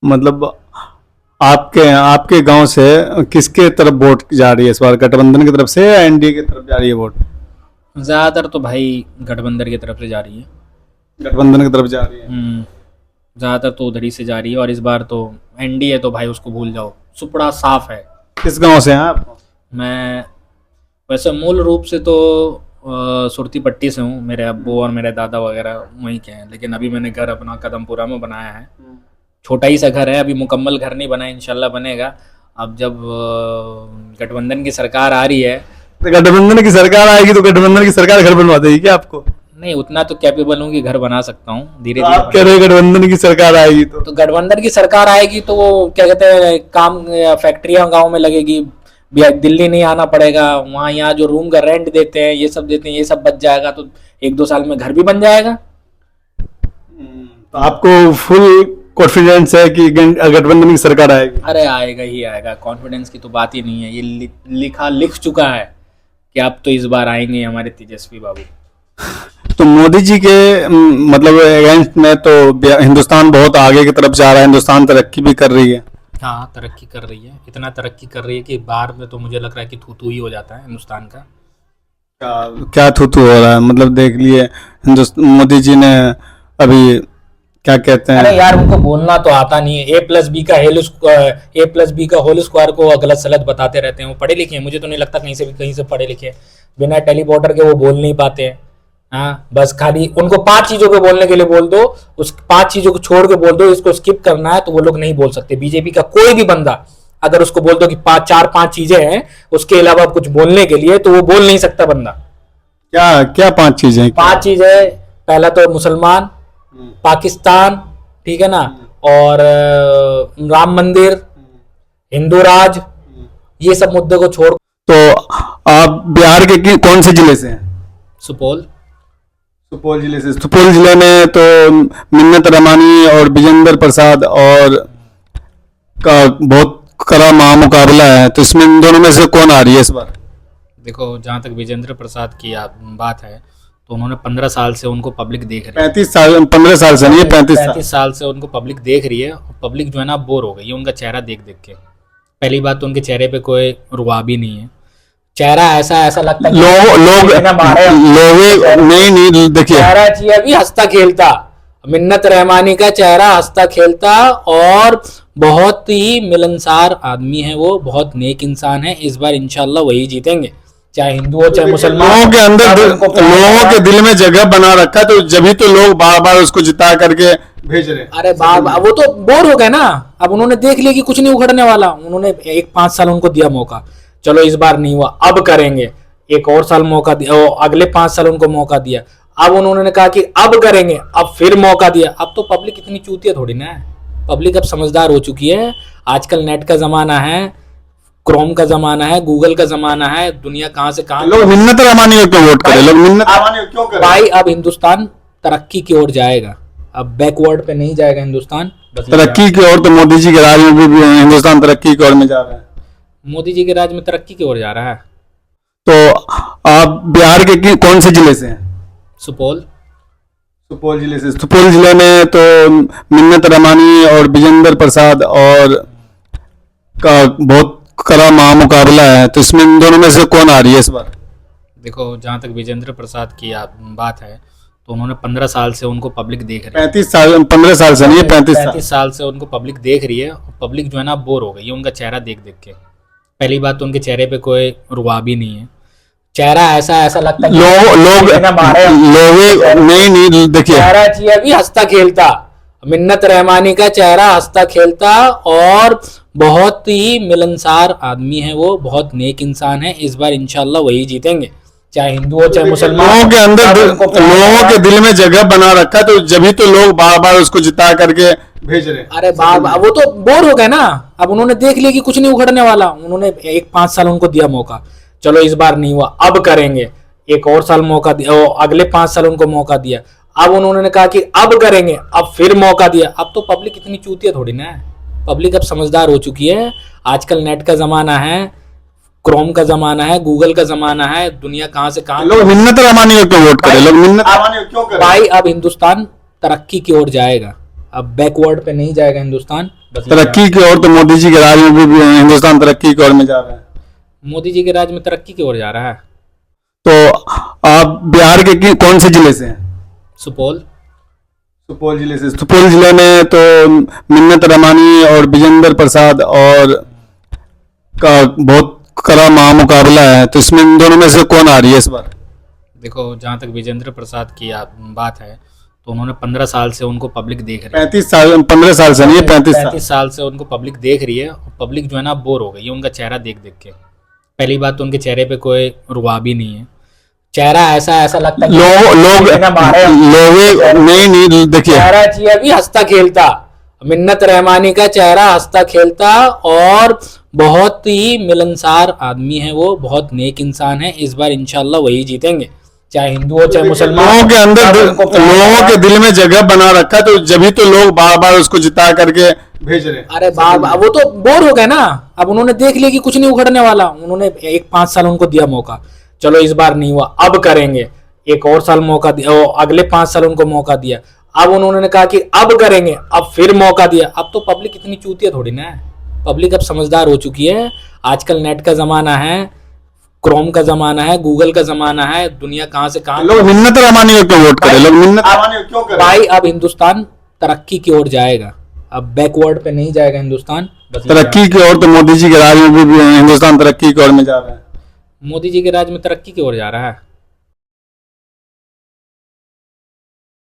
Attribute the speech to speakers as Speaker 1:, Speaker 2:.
Speaker 1: मतलब आपके आपके गांव से किसके तरफ वोट जा रही है इस बार, गठबंधन की तरफ से या एनडीए की तरफ जा रही है वोट?
Speaker 2: ज़्यादातर तो भाई गठबंधन की तरफ से जा रही है।
Speaker 1: गठबंधन की तरफ जा रही है।
Speaker 2: ज़्यादातर तो उधर ही से जा रही है, और इस बार तो एनडीए तो भाई उसको भूल जाओ, सुपड़ा साफ है।
Speaker 1: किस गांव से हैं आप?
Speaker 2: मैं वैसे मूल रूप से तो सुरती पट्टी से हूँ, मेरे अब्बू और मेरे दादा वगैरह वहीं के हैं, लेकिन अभी मैंने घर अपना कदमपुरा में बनाया है। छोटा ही सा घर है, अभी मुकम्मल घर नहीं बना है, इंशाल्लाह बनेगा। अब जब गठबंधन की सरकार आ रही है,
Speaker 1: तो गठबंधन की सरकार आएगी तो गठबंधन की सरकार घर बनवा देगी क्या आपको?
Speaker 2: नहीं उतना तो कैपेबल हूँ कि घर बना सकता हूँ, धीरे
Speaker 1: तो
Speaker 2: धीरे
Speaker 1: आप कह रहे हैं गठबंधन की सरकार आएगी
Speaker 2: तो गठबंधन की सरकार आएगी तो वो क्या कहते हैं, काम फैक्ट्रियाँ गाँव में लगेगी, दिल्ली नहीं आना पड़ेगा। वहाँ यहाँ जो रूम का रेंट देते हैं, ये सब देते हैं, ये सब बच जाएगा, तो 1-2 साल में घर भी बन जाएगा।
Speaker 1: तो आपको फुल कॉन्फिडेंस है कि गठबंधन की सरकार आएगी?
Speaker 2: अरे आएगा ही आएगा, कॉन्फिडेंस की तो बात ही नहीं है, ये लिख चुका है कि अब तो इस बार आएंगे हमारे तेजस्वी बाबू।
Speaker 1: तो मोदी जी के मतलब अगेंस्ट में तो हिंदुस्तान बहुत आगे की तरफ जा रहा है, हिंदुस्तान तरक्की भी कर रही है।
Speaker 2: हाँ तरक्की कर रही है, इतना तरक्की कर रही है कि बाहर में तो मुझे लग रहा है कि थू ही हो जाता है हिंदुस्तान का।
Speaker 1: क्या थू हो रहा है? मतलब देख लिए हिंदुस्तान, मोदी जी ने अभी क्या कहते हैं,
Speaker 2: अरे यार उनको बोलना तो आता नहीं है, A+B का होल स्क्वायर को गलत सलत बताते रहते हैं। वो पढ़े लिखे हैं? मुझे तो नहीं लगता कहीं से पढ़े लिखे हैं। बिना टेलीपोर्टर के वो बोल नहीं पाते हैं। हाँ बस खाली उनको 5 चीजों के बोलने के लिए बोल दो, उस 5 चीजों को छोड़ के बोल दो इसको स्किप करना है, तो वो लोग नहीं बोल सकते। बीजेपी का कोई भी बंदा अगर उसको बोल दो कि 4-5 चीजें हैं उसके अलावा कुछ बोलने के लिए, तो वो बोल नहीं सकता बंदा।
Speaker 1: क्या क्या 5 चीजें?
Speaker 2: 5 चीजें, पहला तो मुसलमान, पाकिस्तान, ठीक है ना, और राम मंदिर, हिंदू राज, ये सब मुद्दे को छोड़।
Speaker 1: तो आप बिहार के कौन से जिले से हैं?
Speaker 2: सुपौल
Speaker 1: जिले से। सुपौल जिले में तो मिन्नत रहमानी और विजेंद्र प्रसाद और का बहुत कड़ा महामुकाबला है, तो इसमें इन दोनों में से कौन आ रही है इस बार?
Speaker 2: देखो जहां तक विजेंद्र प्रसाद की बात है, तो उन्होंने 15 साल से उनको पब्लिक देख रही है।
Speaker 1: 35 साल, 15 साल से नहीं, 35
Speaker 2: साल से उनको पब्लिक देख रही है। पब्लिक जो है ना बोर हो गई है उनका चेहरा देख देख के। पहली बात तो उनके चेहरे पे कोई रुआब ही नहीं है, चेहरा ऐसा लगता है
Speaker 1: नहीं देखिए,
Speaker 2: चेहरा चाहिए अभी हंसता खेलता। मिन्नत रहमानी का चेहरा हंसता खेलता और बहुत ही मिलनसार आदमी है, वो बहुत नेक इंसान है। इस बार इंशाल्लाह वही जीतेंगे, चाहे हिंदू हो चाहे मुसलमान।
Speaker 1: लोगों के अंदर लोगों के दिल में जगह बना रखा है, तो जब तो लोग बार बार उसको जिता करके भेज रहे।
Speaker 2: अरे वो तो बोर हो गए ना, अब उन्होंने देख लिया कि कुछ नहीं उखड़ने वाला। उन्होंने 5 साल उनको दिया मौका, चलो इस बार नहीं हुआ अब करेंगे, एक और साल मौका दिया, अगले 5 साल उनको मौका दिया। अब उन्होंने कहा कि अब करेंगे, अब फिर मौका दिया। अब तो पब्लिक इतनी चूतिया थोड़ी ना है, पब्लिक अब समझदार हो चुकी है। आजकल नेट का जमाना है, क्रोम का जमाना है, गूगल का जमाना है, दुनिया कहां से कहां।
Speaker 1: लोग मिन्नत रहमानी को क्यों वोट करें? लोग मिन्नत रहमानी को क्यों करें?
Speaker 2: भाई अब हिंदुस्तान तरक्की की ओर जाएगा, अब बैकवर्ड पे नहीं जाएगा हिंदुस्तान।
Speaker 1: तरक्की की ओर तो मोदी जी के राज में भी हिंदुस्तान तरक्की की ओर में जा रहा है।
Speaker 2: मोदी जी के राज में तरक्की की ओर जा रहा है।
Speaker 1: तो आप बिहार के कौन से जिले से हैं?
Speaker 2: सुपौल
Speaker 1: जिले से। सुपौल जिले में तो मिन्नत रहमानी और विजेंद्र प्रसाद और का बहुत कड़ा महामुकाबला है, तो इसमें इन दोनों में से कौन आ रही है इस बार?
Speaker 2: देखो जहां तक विजेंद्र प्रसाद की बात है, तो उन्होंने 15 साल से उनको पब्लिक देख रही है।
Speaker 1: 35 साल, 15 साल से नहीं, 35
Speaker 2: साल से उनको पब्लिक देख रही है। पब्लिक जो है ना बोर हो गई है उनका चेहरा देख देख के। पहली बात तो उनके चेहरे पे कोई रुआब ही नहीं है, चेहरा ऐसा लगता है
Speaker 1: नहीं देखिए,
Speaker 2: चेहरा चाहिए अभी हंसता खेलता। मिन्नत रहमानी का चेहरा हंसता खेलता और बहुत ही मिलनसार आदमी है, वो बहुत नेक इंसान है। इस बार इंशाल्लाह वही जीतेंगे, चाहे हिंदू हो चाहे मुसलमान।
Speaker 1: लोगों के अंदर लोगों के दिल में जगह बना रखा है, तो जब तो लोग बार बार उसको जिता करके भेज रहे।
Speaker 2: अरे वो तो बोर हो गए ना, अब उन्होंने देख लिया कि कुछ नहीं उखड़ने वाला। उन्होंने 5 साल उनको दिया मौका, चलो इस बार नहीं हुआ अब करेंगे, एक और साल मौका दिया, अगले 5 साल उनको मौका दिया। अब उन्होंने कहा कि अब करेंगे, अब फिर मौका दिया। अब तो पब्लिक इतनी चूतिया थोड़ी ना है, पब्लिक अब समझदार हो चुकी है। आजकल नेट का जमाना है, क्रोम का जमाना है, गूगल का जमाना है, दुनिया कहां से कहां।
Speaker 1: लोग मिन्नत रहमानी को क्यों वोट करें? लोग मिन्नत रहमानी को क्यों करें?
Speaker 2: भाई अब हिंदुस्तान तरक्की की ओर जाएगा, अब बैकवर्ड पे नहीं जाएगा हिंदुस्तान, बस ये
Speaker 1: तरक्की की ओर, तो मोदी जी के राज में भी हिंदुस्तान तरक्की की ओर में जा रहा है।
Speaker 2: मोदी जी के राज में तरक्की की ओर जा रहा है।
Speaker 1: तो आप बिहार के कौन से जिले से हैं?
Speaker 2: सुपौल।
Speaker 1: सुपौल जिले से। सुपौल जिले में तो मिन्नत रहमानी और विजेंद्र प्रसाद और का बहुत कड़ा महामुकाबला है, तो इसमें इन दोनों में से कौन आ रही है इस बार?
Speaker 2: देखो, जहाँ तक विजेंद्र प्रसाद की बात है, तो उन्होंने 15 साल से उनको पब्लिक देख रही है।
Speaker 1: 35 साल, 15 साल से नहीं है,
Speaker 2: 35 साल से उनको पब्लिक देख रही है, और पब्लिक जो है ना बोर हो गई है उनका चेहरा देख देख के। पहली बात तो उनके चेहरे पे कोई रुआब ही नहीं है, चेहरा ऐसा लगता है
Speaker 1: नहीं देखिए,
Speaker 2: चेहरा चाहिए अभी हंसता खेलता। मिन्नत रहमानी का चेहरा हंसता खेलता और बहुत ही मिलनसार आदमी है, वो बहुत नेक इंसान है। इस बार इंशाल्लाह वही जीतेंगे, चाहे हिंदू हो चाहे मुसलमान।
Speaker 1: लोगों के अंदर, लोगों के दिल में जगह बना रखा है, तो जब तो लोग बार बार उसको जिता करके भेज रहे हैं।
Speaker 2: अरे बार वो तो बोर हो गए ना, अब उन्होंने देख लिया कि कुछ नहीं उखड़ने वाला। उन्होंने 5 साल उनको दिया मौका, चलो इस बार नहीं हुआ अब करेंगे, एक और साल मौका दिया, अगले 5 साल उनको मौका दिया। अब उन्होंने कहा कि अब करेंगे, अब फिर मौका दिया। अब तो पब्लिक इतनी चूतिया थोड़ी ना है, पब्लिक अब समझदार हो चुकी है। आजकल नेट का जमाना है, क्रोम का जमाना है, गूगल का जमाना है, दुनिया कहां से कहां।
Speaker 1: लोग मिन्नत रहमानी को क्यों वोट करें? लोग मिन्नत रहमानी को क्यों करें?
Speaker 2: भाई अब हिंदुस्तान तरक्की की ओर जाएगा, अब बैकवर्ड पे नहीं जाएगा हिंदुस्तान, बस
Speaker 1: तरक्की की ओर, तो मोदी जी के राज में भी हिंदुस्तान तरक्की की ओर में जा रहा है।
Speaker 2: मोदी जी के राज में तरक्की की ओर जा रहा है।